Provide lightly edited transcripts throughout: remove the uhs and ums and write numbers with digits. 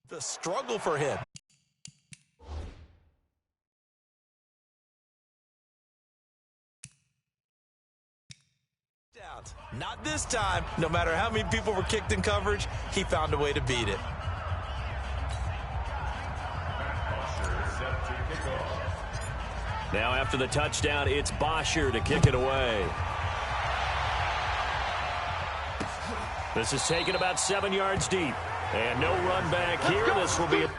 The struggle for him. Not this time. No matter how many people were kicked in coverage, he found a way to beat it. Now after the touchdown, it's Bosher to kick it away. This is taken about 7 yards deep. And no run back here. This will be a...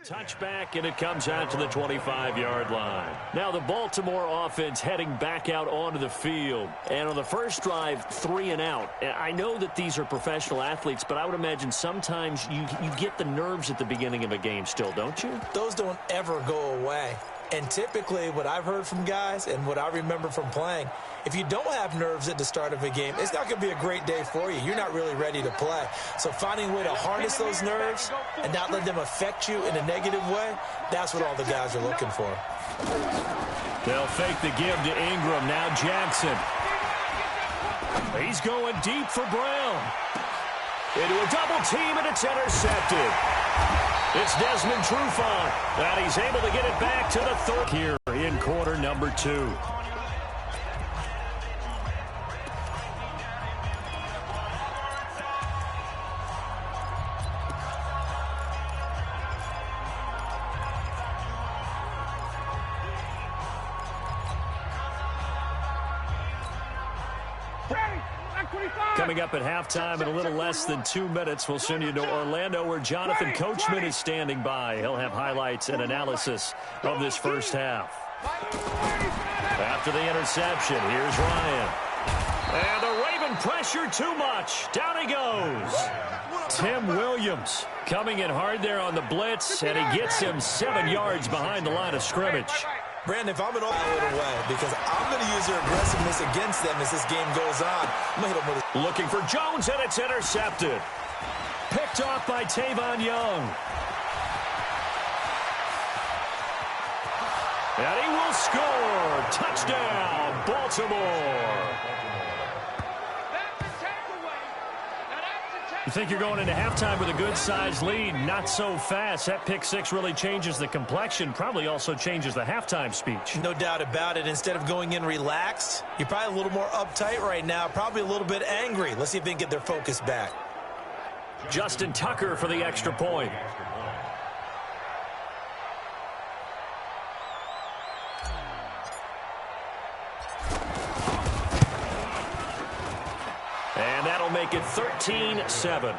touchback, and it comes out to the 25-yard line. Now the Baltimore offense heading back out onto the field. And on the first drive, 3 and out. I know that these are professional athletes, but I would imagine sometimes you get the nerves at the beginning of a game still, don't you? Those don't ever go away. And typically what I've heard from guys and what I remember from playing, if you don't have nerves at the start of a game, it's not going to be a great day for you. You're not really ready to play. So finding a way to harness those nerves and not let them affect you in a negative way, that's what all the guys are looking for. They'll fake the give to Ingram. Now Jackson. He's going deep for Brown. Into a double team, and it's intercepted. It's Desmond Trufant, and he's able to get it back to the third here in quarter number 2. Coming up at halftime in a little less than 2 minutes, we'll send you to Orlando where Jonathan Coachman is standing by. He'll have highlights and analysis of this first half. After the interception, here's Ryan. And the Raven pressure too much. Down he goes. Tim Williams coming in hard there on the blitz, and he gets him 7 yards behind the line of scrimmage. Brandon, if I'm an all-out way, because I'm going to use their aggressiveness against them as this game goes on. I'm going to hit them with it. Looking for Jones, and it's intercepted. Picked off by Tavon Young. And he will score. Touchdown, Baltimore. You think you're going into halftime with a good-sized lead? Not so fast. That pick six really changes the complexion, probably also changes the halftime speech. No doubt about it. Instead of going in relaxed, you're probably a little more uptight right now, probably a little bit angry. Let's see if they can get their focus back. Justin Tucker for the extra point. And that'll make it 13-7.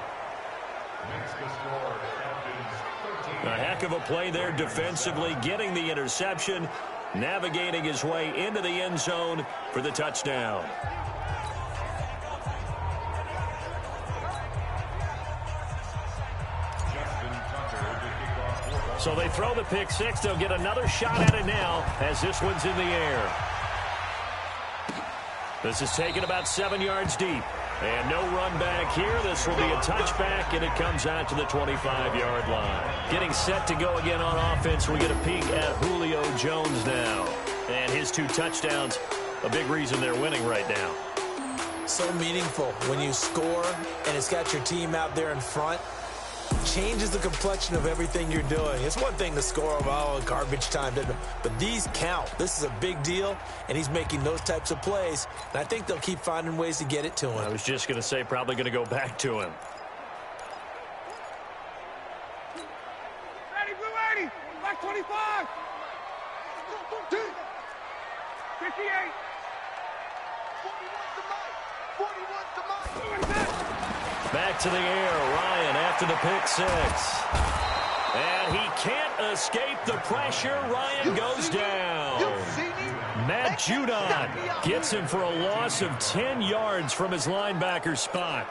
A heck of a play there defensively, getting the interception, navigating his way into the end zone for the touchdown. So they throw the pick six. They'll get another shot at it now as this one's in the air. This is taken about 7 yards deep. And no run back here. This will be a touchback, and it comes out to the 25-yard line. Getting set to go again on offense. We get a peek at Julio Jones now. And his 2 touchdowns, a big reason they're winning right now. So meaningful when you score and it's got your team out there in front. Changes the complexion of everything you're doing. It's one thing to score garbage time, but these count. This is a big deal, and he's making those types of plays, and I think they'll keep finding ways to get it to him. I was just going to say probably going to go back to him. Ready, blue 80, back 25. 58. 41's the mic. Back to the air, Ryan after the pick 6. And he can't escape the pressure. Ryan goes down. Matt Judon gets him for a loss of 10 yards from his linebacker spot.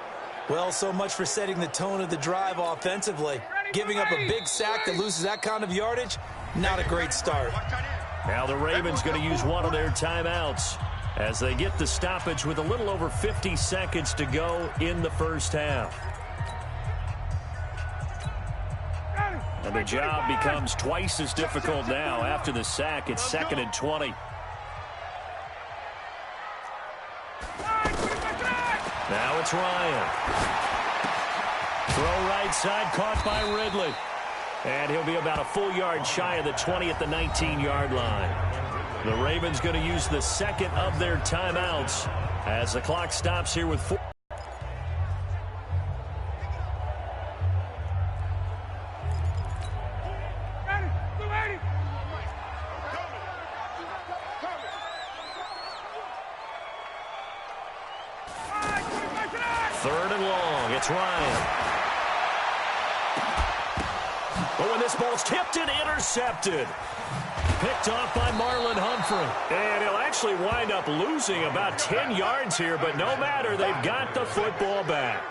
Well, so much for setting the tone of the drive offensively. Giving up a big sack that loses that kind of yardage, not a great start. Now the Ravens going to use one of their timeouts as they get the stoppage with a little over 50 seconds to go in the first half. And the job becomes twice as difficult now after the sack. It's 2nd and 20. Now it's Ryan. Throw right side, caught by Ridley. And he'll be about a full yard shy of the 20 at the 19-yard line. The Ravens going to use the second of their timeouts as the clock stops here with 4. Third and long. It's Ryan. Oh, and this ball's tipped and intercepted. Picked off by Marlon Humphrey. And he'll actually wind up losing about 10 yards here, but no matter, they've got the football back.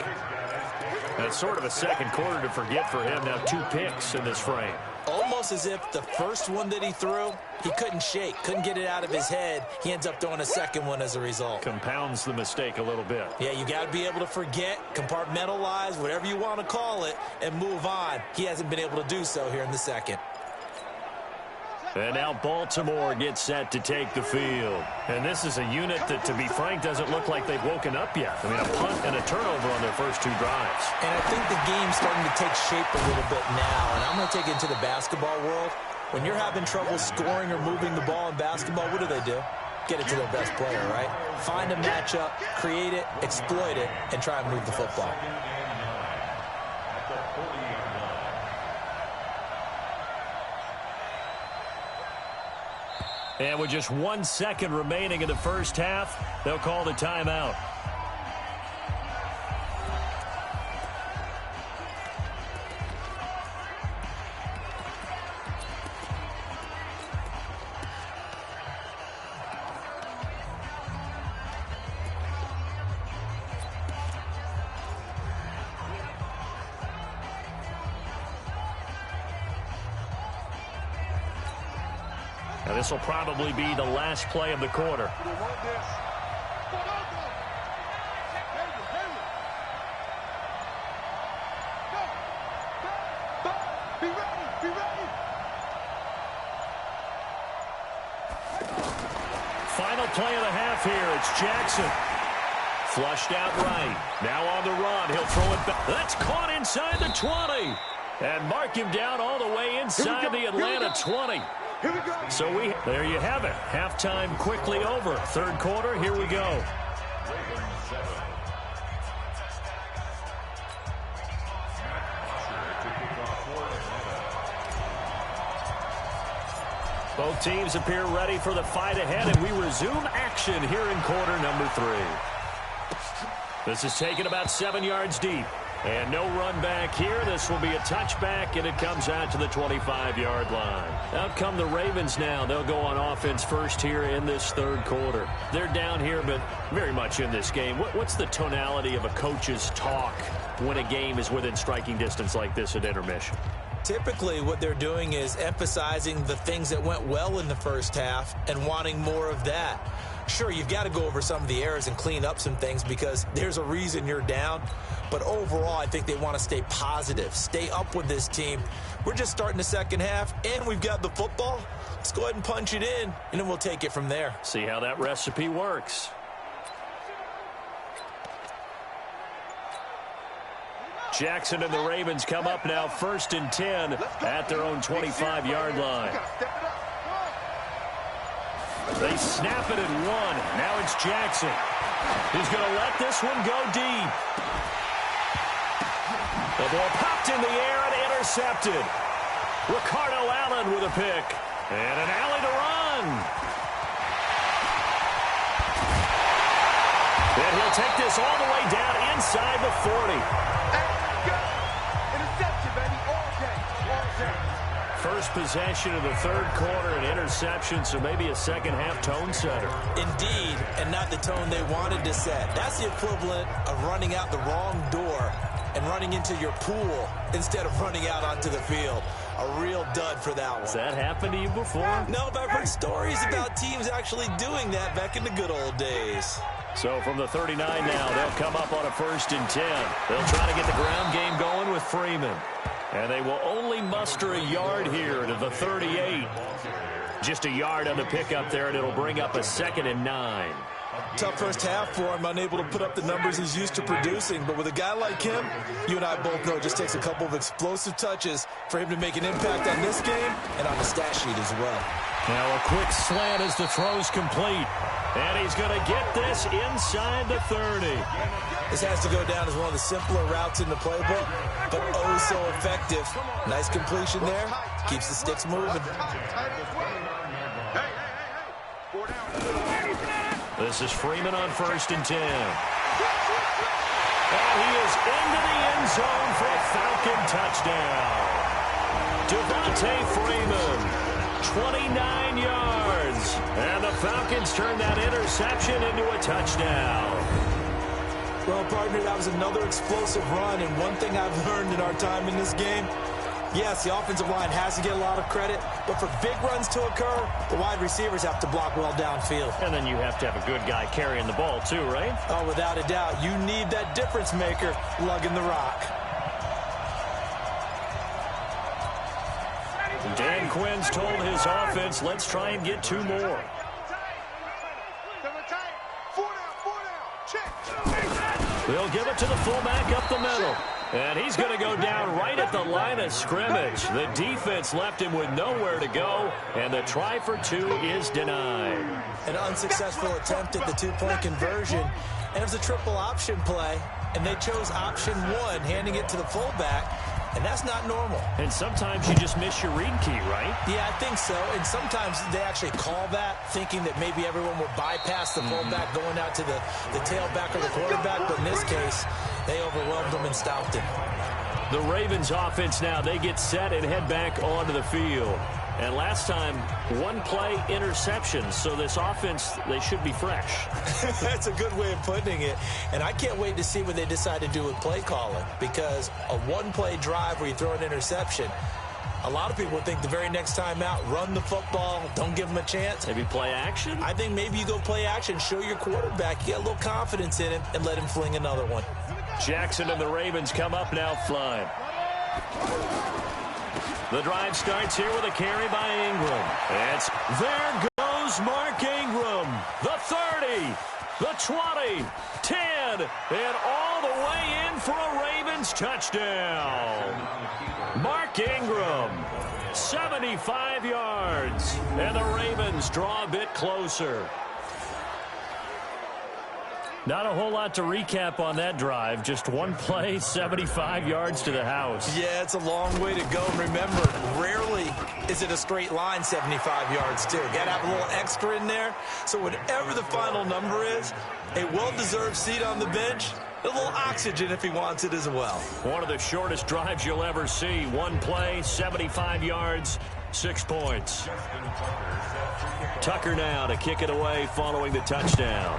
That's sort of a second quarter to forget for him. Now 2 picks in this frame. Almost as if the first one that he threw, he couldn't shake, couldn't get it out of his head. He ends up throwing a second one as a result. Compounds the mistake a little bit. Yeah, you got to be able to forget, compartmentalize, whatever you want to call it, and move on. He hasn't been able to do so here in the second. And now Baltimore gets set to take the field. And this is a unit that, to be frank, doesn't look like they've woken up yet. I mean, a punt and a turnover on their first 2 drives. And I think the game's starting to take shape a little bit now. And I'm going to take it into the basketball world. When you're having trouble scoring or moving the ball in basketball, what do? Get it to their best player, right? Find a matchup, create it, exploit it, and try and move the football. And with just 1 second remaining in the first half, they'll call the timeout. Now, this will probably be the last play of the quarter. Final play of the half here. It's Jackson. Flushed out right. Now on the run. He'll throw it back. That's caught inside the 20. And mark him down all the way inside the Atlanta 20. So there you have it. Halftime quickly over. Third quarter, here we go. Both teams appear ready for the fight ahead, and we resume action here in quarter number 3. This is taken about 7 yards deep. And no run back here. This will be a touchback, and it comes out to the 25-yard line. Out come the Ravens now. They'll go on offense first here in this third quarter. They're down here, but very much in this game. What's the tonality of a coach's talk when a game is within striking distance like this at intermission? Typically, what they're doing is emphasizing the things that went well in the first half and wanting more of that. Sure, you've got to go over some of the errors and clean up some things because there's a reason you're down. But overall, I think they want to stay positive, stay up with this team. We're just starting the second half, and we've got the football. Let's go ahead and punch it in, and then we'll take it from there. See how that recipe works. Jackson and the Ravens come up now 1st and 10 at their own 25-yard line. They snap it at 1. Now it's Jackson. He's going to let this one go deep. The ball popped in the air and intercepted. Ricardo Allen with a pick. And an alley to run. And he'll take this all the way down inside the 40. First possession of the third quarter, an interception, so maybe a second-half tone setter. Indeed, and not the tone they wanted to set. That's the equivalent of running out the wrong door and running into your pool instead of running out onto the field. A real dud for that one. Has that happened to you before? No, but I've heard stories about teams actually doing that back in the good old days. So from the 39 now, they'll come up on a 1st and 10. They'll try to get the ground game going with Freeman. And they will only muster a yard here to the 38. Just a yard on the pickup there, and it'll bring up a 2nd and 9. Tough first half for him, unable to put up the numbers he's used to producing. But with a guy like him, you and I both know it just takes a couple of explosive touches for him to make an impact on this game and on the stat sheet as well. Now a quick slant as the throw's complete. And he's going to get this inside the 30. This has to go down as one of the simpler routes in the playbook, but oh so effective. Nice completion there. Keeps the sticks moving. This is Freeman on 1st and 10. And he is into the end zone for a Falcon touchdown. Devontae Freeman, 29 yards. And the Falcons turn that interception into a touchdown. Well, partner, that was another explosive run, and one thing I've learned in our time in this game, yes, the offensive line has to get a lot of credit, but for big runs to occur, the wide receivers have to block well downfield. And then you have to have a good guy carrying the ball too, right? Oh, without a doubt. You need that difference maker lugging the rock. Dan Quinn's told his offense, let's try and get 2 more. They'll give it to the fullback up the middle. And he's going to go down right at the line of scrimmage. The defense left him with nowhere to go, and the try for 2 is denied. An unsuccessful attempt at the 2-point conversion, and it was a triple option play, and they chose option 1, handing it to the fullback, and that's not normal. And sometimes you just miss your read key, right? Yeah, I think so, and sometimes they actually call that, thinking that maybe everyone will bypass the fullback going out to the tailback or the quarterback, but in this case, they overwhelmed them and stopped it. The Ravens offense now, they get set and head back onto the field. And last time, 1-play interception, so this offense, they should be fresh. That's a good way of putting it. And I can't wait to see what they decide to do with play calling, because a 1-play drive where you throw an interception, a lot of people think the very next time out, run the football, don't give them a chance. Maybe play action? I think maybe you go play action, show your quarterback, you get a little confidence in him, and let him fling another one. Jackson and the Ravens come up now flying. The drive starts here with a carry by Ingram. There goes Mark Ingram. The 30, the 20, 10, and all the way in for a Ravens touchdown. Mark Ingram, 75 yards, and the Ravens draw a bit closer. Not a whole lot to recap on that drive. Just 1 play, 75 yards to the house. Yeah, it's a long way to go. And remember, rarely is it a straight line 75 yards, too. Got to have a little extra in there. So whatever the final number is, a well-deserved seat on the bench, a little oxygen if he wants it as well. One of the shortest drives you'll ever see. 1 play, 75 yards, 6 points. Tucker now to kick it away following the touchdown.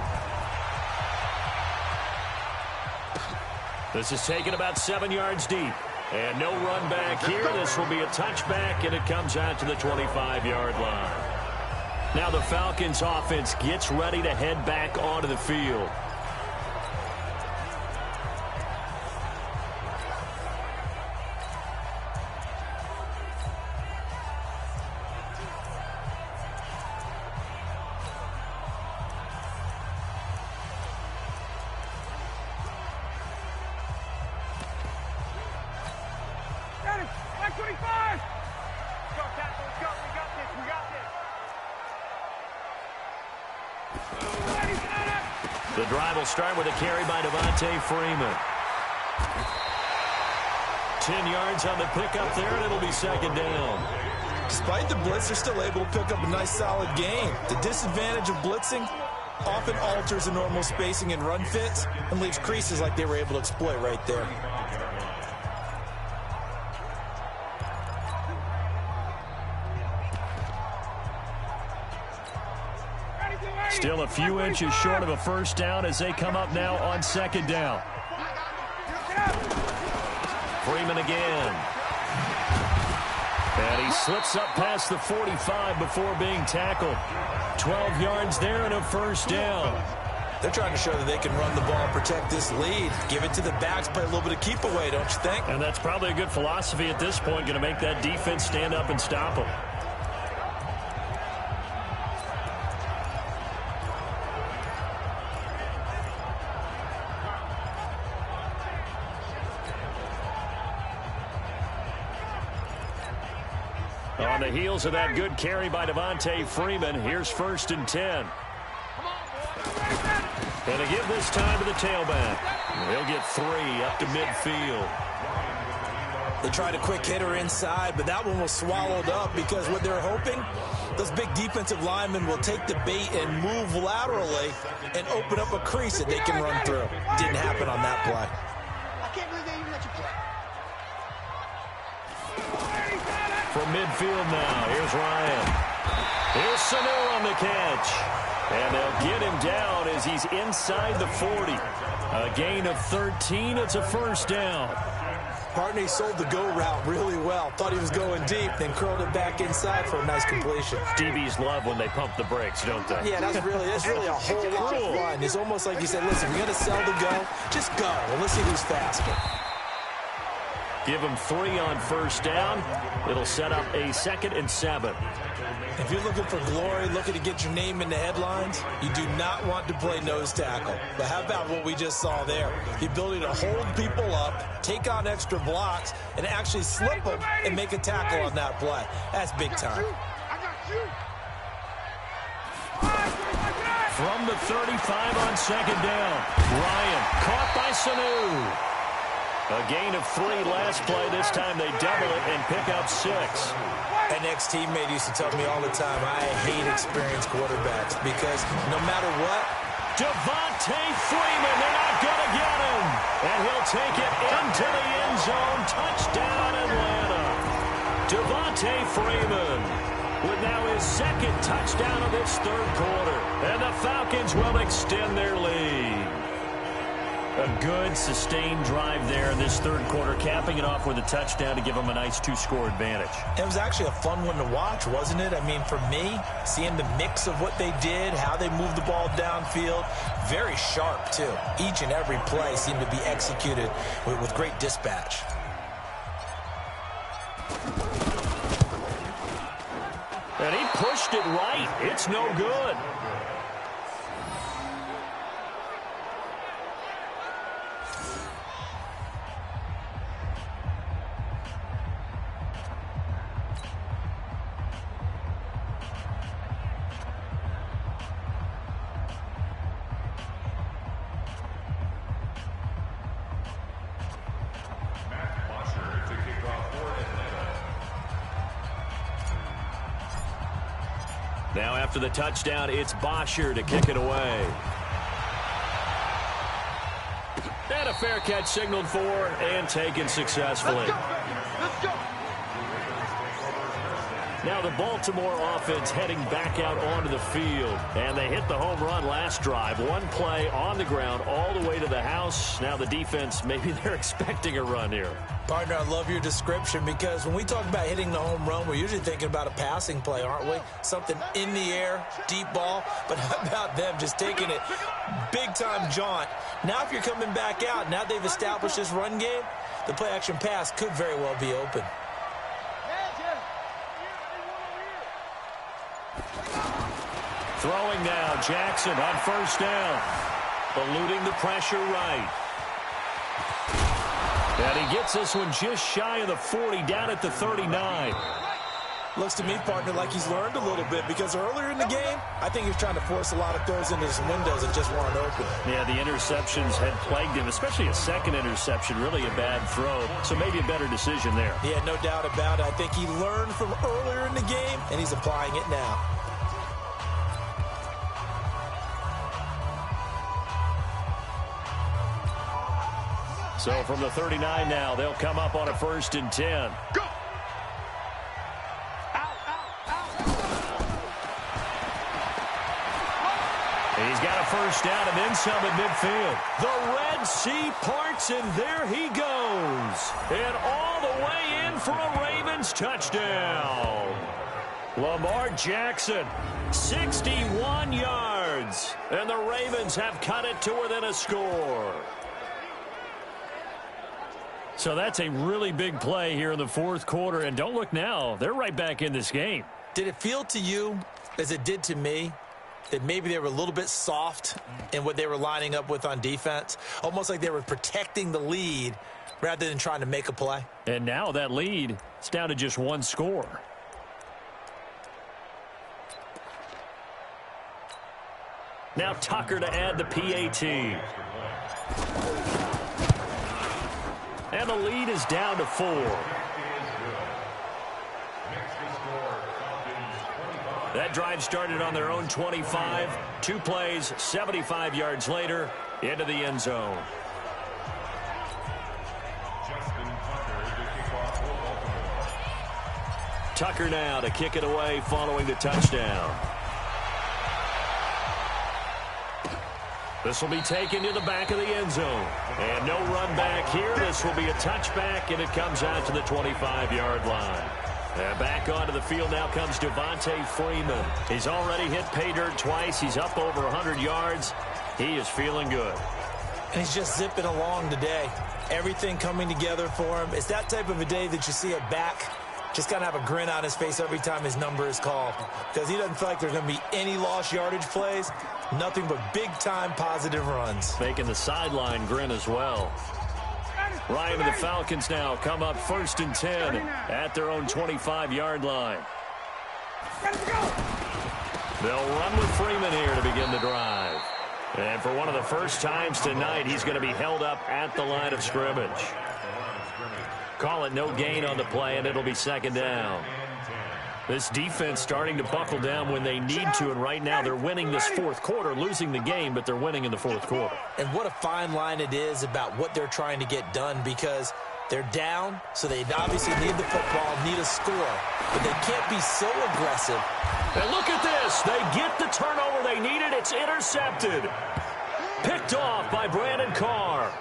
This is taken about 7 yards deep. And no run back here. This will be a touchback, and it comes out to the 25-yard line. Now the Falcons offense gets ready to head back onto the field. Got it. Back 25. Go, tackle. Let's go. We got this. We got this. The drive will start with a carry by Devontae Freeman. 10 yards on the pickup there, and it'll be second down. Despite the blitz, they're still able to pick up a nice, solid gain. The disadvantage of blitzing often alters the normal spacing and run fits and leaves creases like they were able to exploit right there. Still a few inches short of a first down as they come up now on second down. Freeman again. And he slips up past the 45 before being tackled. 12 yards there and a first down. They're trying to show that they can run the ball and protect this lead. Give it to the backs, play a little bit of keep away, don't you think? And that's probably a good philosophy at this point, going to make that defense stand up and stop them. On the heels of that good carry by Devontae Freeman, here's 1st and 10. And to give this time to the tailback. He'll get 3 up to midfield. They tried a quick hitter inside, but that one was swallowed up because what they're hoping, those big defensive linemen will take the bait and move laterally and open up a crease that they can run through. Didn't happen on that play. I can't believe they even let you play. From midfield now, here's Ryan. Here's Sanu on the catch. And they'll get him down as he's inside the 40. A gain of 13, it's a first down. Partney sold the go route really well. Thought he was going deep, then curled it back inside for a nice completion. DBs love when they pump the brakes, don't they? Yeah, that's really a whole lot of fun. It's almost like you said, listen, we're going to sell the go. Just go. Well, let's see who's faster. Give him 3 on first down. It'll set up a 2nd and 7. If you're looking for glory, looking to get your name in the headlines, you do not want to play nose tackle. But how about what we just saw there? The ability to hold people up, take on extra blocks, and actually slip them and make a tackle on that play. That's big time. From the 35 on second down, Ryan caught by Sanu. A gain of 3 last play. This time they double it and pick up 6. An ex-teammate used to tell me all the time, I hate experienced quarterbacks because no matter what, Devontae Freeman, they're not going to get him. And he'll take it into the end zone. Touchdown, Atlanta. Devontae Freeman with now his 2nd touchdown of this 3rd quarter. And the Falcons will extend their lead. A good, sustained drive there in this 3rd quarter, capping it off with a touchdown to give them a nice 2-score advantage. It was actually a fun one to watch, wasn't it? I mean, for me, seeing the mix of what they did, how they moved the ball downfield, very sharp, too. Each and every play seemed to be executed with great dispatch. And he pushed it right. It's no good. Now after the touchdown, it's Bosher to kick it away. And a fair catch signaled for and taken successfully. Let's go. Now Now the Baltimore offense heading back out onto the field. And they hit the home run last drive. One play on the ground all the way to the house. Now the defense, maybe they're expecting a run here. Partner, I love your description because when we talk about hitting the home run, we're usually thinking about a passing play, aren't we? Something in the air, deep ball. But how about them just taking it big-time jaunt? Now if you're coming back out, now they've established this run game, the play-action pass could very well be open. Throwing now, Jackson on first down. Eluding the pressure right. And he gets this one just shy of the 40, down at the 39. Looks to me, partner, like he's learned a little bit because earlier in the game, I think he was trying to force a lot of throws into some windows that just weren't open. Yeah, the interceptions had plagued him, especially a second interception, really a bad throw. So maybe a better decision there. Yeah, no doubt about it. I think he learned from earlier in the game, and he's applying it now. So from the 39 now, they'll come up on a 1st and 10. Go! He's got a first down and then some at midfield. The Red Sea parts, and there he goes. And all the way in for a Ravens touchdown. Lamar Jackson, 61 yards. And the Ravens have cut it to within a score. So that's a really big play here in the 4th quarter. And don't look now, they're right back in this game. Did it feel to you, as it did to me, that maybe they were a little bit soft in what they were lining up with on defense? Almost like they were protecting the lead rather than trying to make a play. And now that lead, it's down to just one score. Now Tucker to add the PAT. And the lead is down to 4. That drive started on their own 25. 2 plays, 75 yards later, into the end zone. Tucker now to kick it away following the touchdown. This will be taken to the back of the end zone. And no run back here. This will be a touchback, and it comes out to the 25-yard line. And back onto the field now comes Devontae Freeman. He's already hit pay dirt twice. He's up over 100 yards. He is feeling good. And he's just zipping along today. Everything coming together for him. It's that type of a day that you see a back just kind of have a grin on his face every time his number is called, because he doesn't feel like there's going to be any lost yardage plays. Nothing but big-time positive runs. Making the sideline grin as well. Ryan and the Falcons now come up 1st and 10 at their own 25-yard line. They'll run with Freeman here to begin the drive. And for one of the first times tonight, he's going to be held up at the line of scrimmage. Call it no gain on the play, and it'll be 2nd down. This defense starting to buckle down when they need to, and right now they're winning this 4th quarter, losing the game, but they're winning in the 4th quarter. And what a fine line it is about what they're trying to get done, because they're down, so they obviously need the football, need a score, but they can't be so aggressive. And look at this. They get the turnover they needed. It's intercepted. Picked off by Brandon Carr.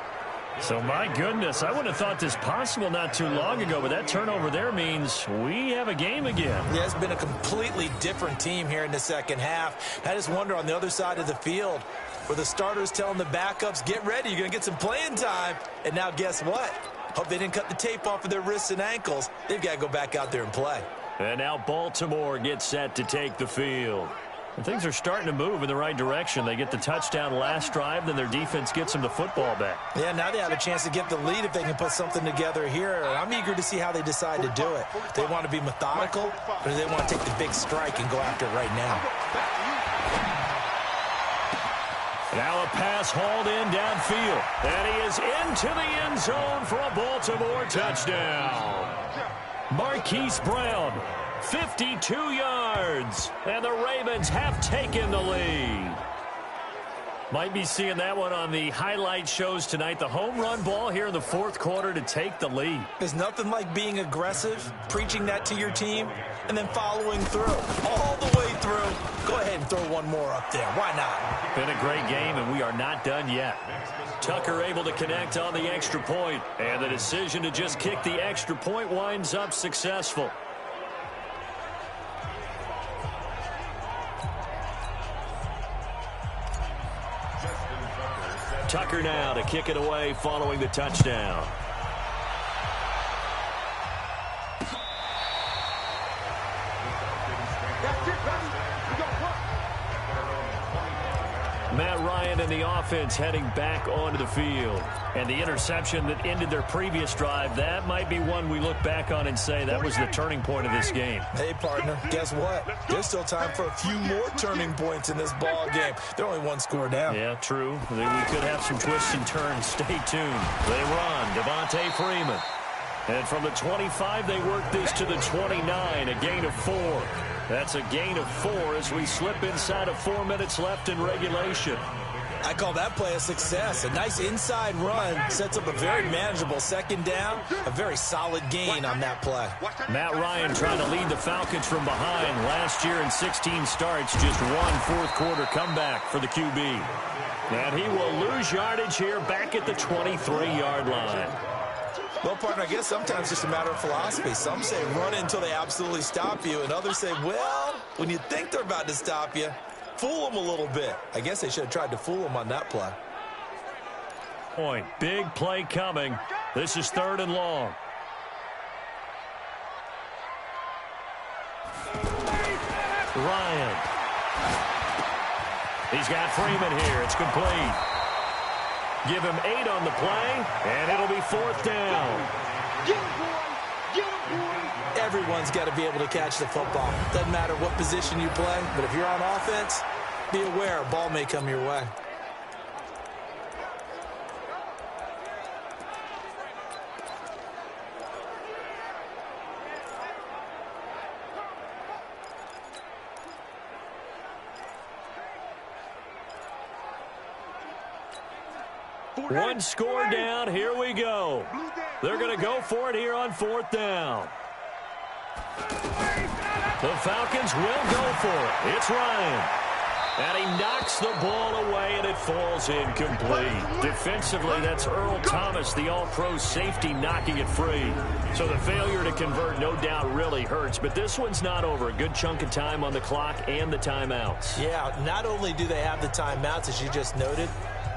So, my goodness, I wouldn't have thought this possible not too long ago, but that turnover there means we have a game again. Yeah, it's been a completely different team here in the second half. I just wonder on the other side of the field where the starters telling the backups, get ready, you're going to get some playing time. And now guess what? Hope they didn't cut the tape off of their wrists and ankles. They've got to go back out there and play. And now Baltimore gets set to take the field. And things are starting to move in the right direction. They get the touchdown last drive, then their defense gets them the football back. Yeah, now they have a chance to get the lead if they can put something together here. I'm eager to see how they decide to do it. They want to be methodical, or do they want to take the big strike and go after it right now? Now a pass hauled in downfield. And he is into the end zone for a Baltimore touchdown. Marquise Brown, 52 yards, and the Ravens have taken the lead. Might be seeing that one on the highlight shows tonight. The home run ball here in the fourth quarter to take the lead. There's nothing like being aggressive, preaching that to your team, and then following through. All the way through. Go ahead and throw one more up there. Why not? Been a great game, and we are not done yet. Tucker able to connect on the extra point, and the decision to just kick the extra point winds up successful. Tucker now to kick it away following the touchdown. Matt Ryan and the offense heading back onto the field. And the interception that ended their previous drive, that might be one we look back on and say that was the turning point of this game. Hey, partner, guess what? There's still time for a few more turning points in this ball game. They're only one score down. Yeah, true. We could have some twists and turns. Stay tuned. They run. Devontae Freeman. And from the 25, they work this to the 29, a gain of 4. That's a gain of 4 as we slip inside of 4 minutes left in regulation. I call that play a success. A nice inside run sets up a very manageable second down. A very solid gain on that play. Matt Ryan trying to lead the Falcons from behind. Last year in 16 starts, just one fourth-quarter comeback for the QB. And he will lose yardage here back at the 23-yard line. Well, partner, I guess sometimes it's just a matter of philosophy. Some say run until they absolutely stop you, and others say, well, when you think they're about to stop you, fool them a little bit. I guess they should have tried to fool them on that play. Point. Big play coming. This is 3rd and long. Ryan. He's got Freeman here. It's complete. Give him 8 on the play, and it'll be 4th down. Everyone's got to be able to catch the football. Doesn't matter what position you play, but if you're on offense, be aware a ball may come your way. One score down. Here we go. They're going to go for it here on 4th down. The Falcons will go for it. It's Ryan. And he knocks the ball away, and it falls incomplete. Defensively, that's Earl Thomas, the all-pro safety, knocking it free. So the failure to convert, no doubt, really hurts. But this one's not over. A good chunk of time on the clock and the timeouts. Yeah, not only do they have the timeouts, as you just noted,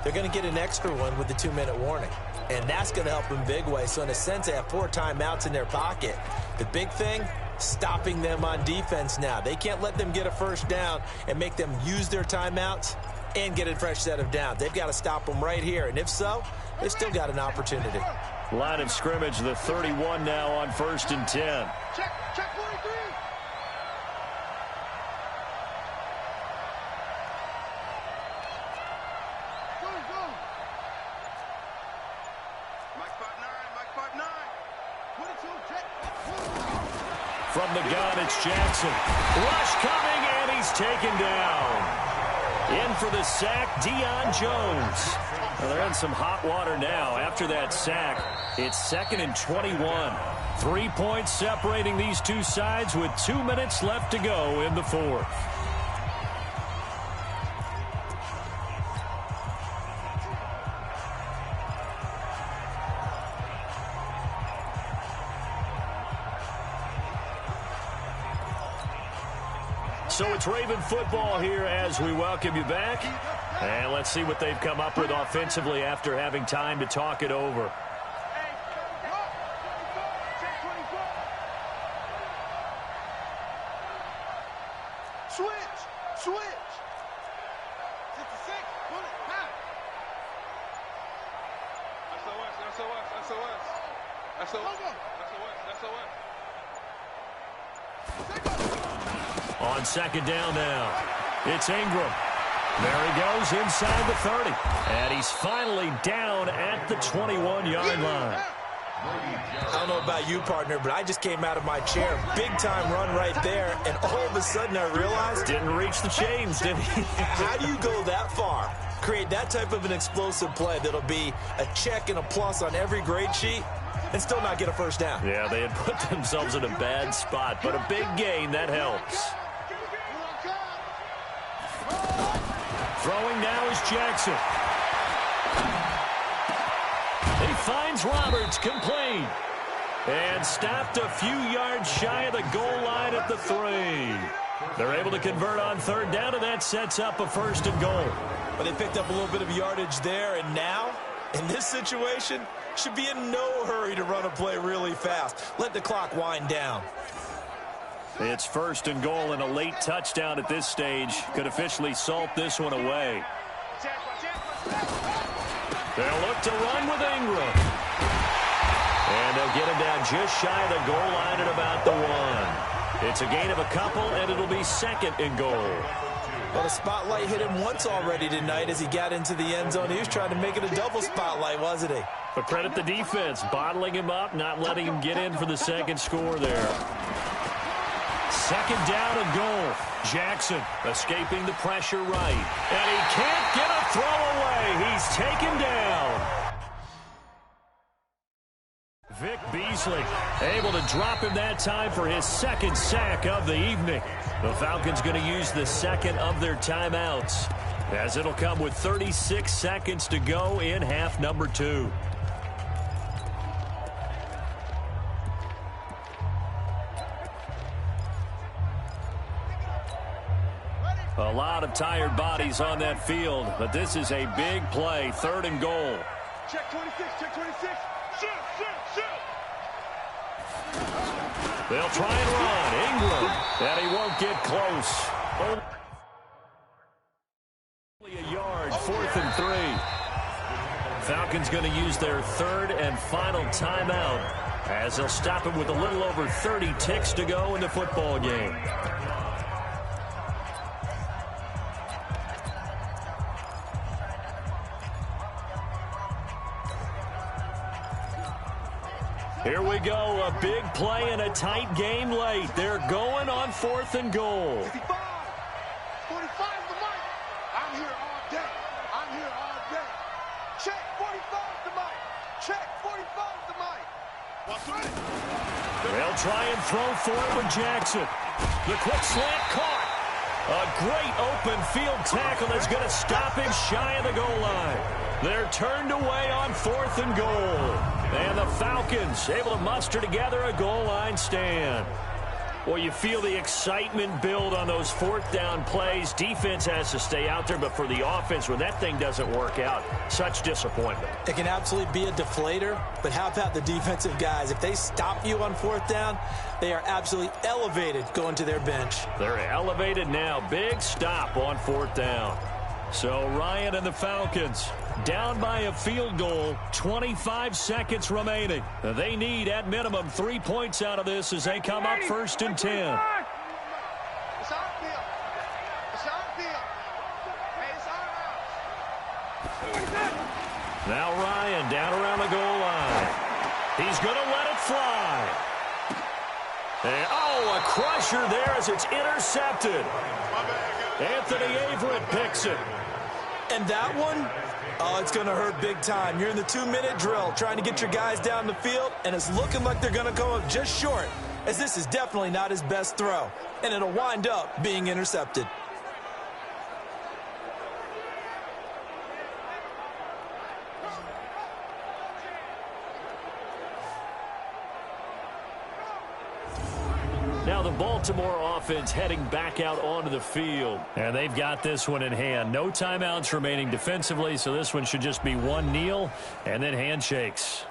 they're going to get an extra one with the 2-minute warning. And that's going to help them big way. So in a sense, they have 4 timeouts in their pocket. The big thing, stopping them on defense now. They can't let them get a first down and make them use their timeouts and get a fresh set of downs. They've got to stop them right here. And if so, they've still got an opportunity. Line of scrimmage, the 31 now on 1st and 10. Check 43. From the gun, it's Jackson. Rush coming, and he's taken down. In for the sack, Deion Jones. Well, they're in some hot water now. After that sack, it's 2nd and 21. 3 points separating these two sides with 2 minutes left to go in the 4th. So it's Raven football here as we welcome you back. And let's see what they've come up with offensively after having time to talk it over. Switch. On 2nd down now, it's Ingram. There he goes inside the 30. And he's finally down at the 21-yard line. I don't know about you, partner, but I just came out of my chair. Big-time run right there, and all of a sudden I realized... Didn't reach the chains, did he? How do you go that far create that type of an explosive play that'll be a check and a plus on every grade sheet and still not get a first down. Yeah, they had put themselves in a bad spot, but a big gain, that helps. Throwing now is Jackson. He finds Roberts, complete. And stopped a few yards shy of the goal line at the 3. They're able to convert on third down, and that sets up a first and goal. But they picked up a little bit of yardage there, and now, in this situation, should be in no hurry to run a play really fast. Let the clock wind down. It's first and goal, and a late touchdown at this stage could officially salt this one away. They'll look to run with Ingram. And they'll get him down just shy of the goal line at about the 1. It's a gain of a couple, and it'll be second and goal. Well, the spotlight hit him once already tonight as he got into the end zone. He was trying to make it a double spotlight, wasn't he? But credit the defense, bottling him up, not letting him get in for the second score there. Second down and goal. Jackson escaping the pressure right. And he can't get a throw away. He's taken down. Vic Beasley able to drop him that time for his second sack of the evening. The Falcons going to use the second of their timeouts, as it'll come with 36 seconds to go in half number 2. A lot of tired bodies on that field, but this is a big play, third and goal. Check 26, check 26. Shoot, shoot, shoot. They'll try and run. Ingram. And he won't get close. Only a yard, 4th and 3. Falcons going to use their third and final timeout, as they'll stop him with a little over 30 ticks to go in the football game. Here we go, a big play in a tight game late. They're going on 4th and goal. 55, 45 the mic. I'm here all day. I'm here all day. Check 45 the mic. Check 45 the mic. What's right? They'll try and throw for it with Jackson. The quick slant caught. A great open field tackle that's going to stop him shy of the goal line. They're turned away on 4th and goal. And the Falcons able to muster together a goal line stand. Well, you feel the excitement build on those 4th down plays. Defense has to stay out there, but for the offense, when that thing doesn't work out, such disappointment. It can absolutely be a deflator, but how about the defensive guys? If they stop you on 4th down, they are absolutely elevated going to their bench. They're elevated now. Big stop on 4th down. So Ryan and the Falcons down by a field goal, 25 seconds remaining. They need, at minimum, 3 points out of this as they come up 1st and 10. It's our field. It's our field. Hey, it's our house. Now Ryan down around the goal line. He's going to let it fly. And, a crusher there as it's intercepted. Anthony Averett picks it. And that one, it's going to hurt big time. You're in the 2-minute drill trying to get your guys down the field, and it's looking like they're going to go up just short, as this is definitely not his best throw, and it'll wind up being intercepted. Now the Baltimore offense heading back out onto the field. And they've got this one in hand. No timeouts remaining defensively, so this one should just be one kneel and then handshakes.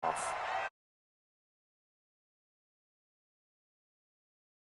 off.